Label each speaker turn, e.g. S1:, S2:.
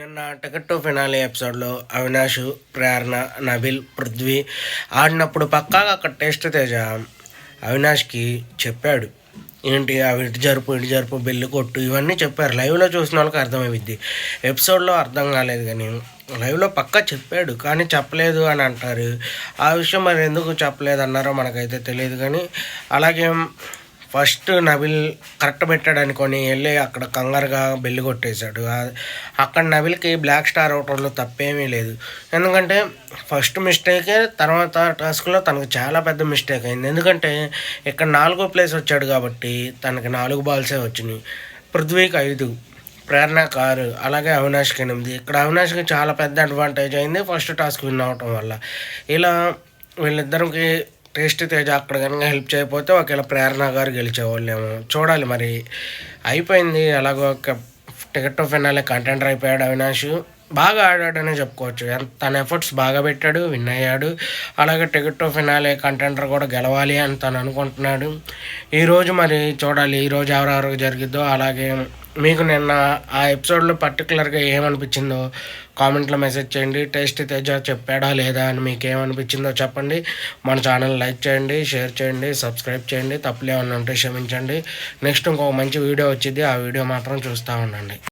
S1: నిన్న ticket to finale ఎపిసోడ్లో అవినాష్, ప్రేరణ, నబిల్, పృథ్వీ ఆడినప్పుడు పక్కాగా అక్కడ టేస్ట్ తేజ అవినాష్కి చెప్పాడు. ఏంటి అవి ఇటు జరుపు బెల్లు కొట్టు ఇవన్నీ చెప్పారు. లైవ్లో చూసిన వాళ్ళకి అర్థమైద్ది. ఎపిసోడ్లో అర్థం కాలేదు కానీ లైవ్లో పక్కా చెప్పాడు. కానీ చెప్పలేదు అని అంటారు. ఆ విషయం మరి ఎందుకు చెప్పలేదు అన్నారో మనకైతే తెలియదు. కానీ అలాగే ఫస్ట్ నబిల్ కరెక్ట్ పెట్టాడు అనుకొని వెళ్ళి అక్కడ కంగారుగా బెల్లి కొట్టేశాడు. అక్కడ నబిల్కి బ్లాక్ స్టార్ అవటంలో తప్పేమీ లేదు. ఎందుకంటే ఫస్ట్ మిస్టేకే తర్వాత టాస్క్లో తనకు చాలా పెద్ద మిస్టేక్ అయింది. ఎందుకంటే ఇక్కడ 4వ ప్లేస్ వచ్చాడు కాబట్టి తనకి 4 బాల్సే వచ్చినాయి. పృథ్వీకి 5, ప్రేరణకు 6, అలాగే అవినాష్కి 8. ఇక్కడ అవినాష్కి చాలా పెద్ద అడ్వాంటేజ్ అయింది ఫస్ట్ టాస్క్ విన్ అవటం వల్ల. ఇలా వీళ్ళిద్దరికి టేస్ట్ తేజ అక్కడ కనుక హెల్ప్ చేయకపోతే ఒకవేళ ప్రేరణ గారు గెలిచేవాళ్ళేమో చూడాలి. మరి అయిపోయింది. అలాగో టికెట్ టు ఫినాలే కంటెండర్ అయిపోయాడు అవినాష్. బాగా ఆడాడనే చెప్పుకోవచ్చు. తన ఎఫర్ట్స్ బాగా పెట్టాడు, విన్ అయ్యాడు. అలాగే టికెట్ టు ఫినాలే కంటెండర్ కూడా గెలవాలి అని తను అనుకుంటున్నాడు. ఈరోజు మరి చూడాలి ఈరోజు ఎవరెవరికి జరిగిద్దో. అలాగే మీకు నిన్న ఆ ఎపిసోడ్లో పర్టికులర్గా ఏమనిపించిందో కామెంట్లో మెసేజ్ చేయండి. టేస్ట్ తేజ చెప్పాడా లేదా అని మీకు ఏమనిపించిందో చెప్పండి. మన ఛానల్ లైక్ చేయండి, షేర్ చేయండి, సబ్స్క్రైబ్ చేయండి. తప్పులు ఏమన్నా ఉంటే క్షమించండి. నెక్స్ట్ ఇంకొక మంచి వీడియో వచ్చింది, ఆ వీడియో మాత్రం చూస్తూ ఉండండి.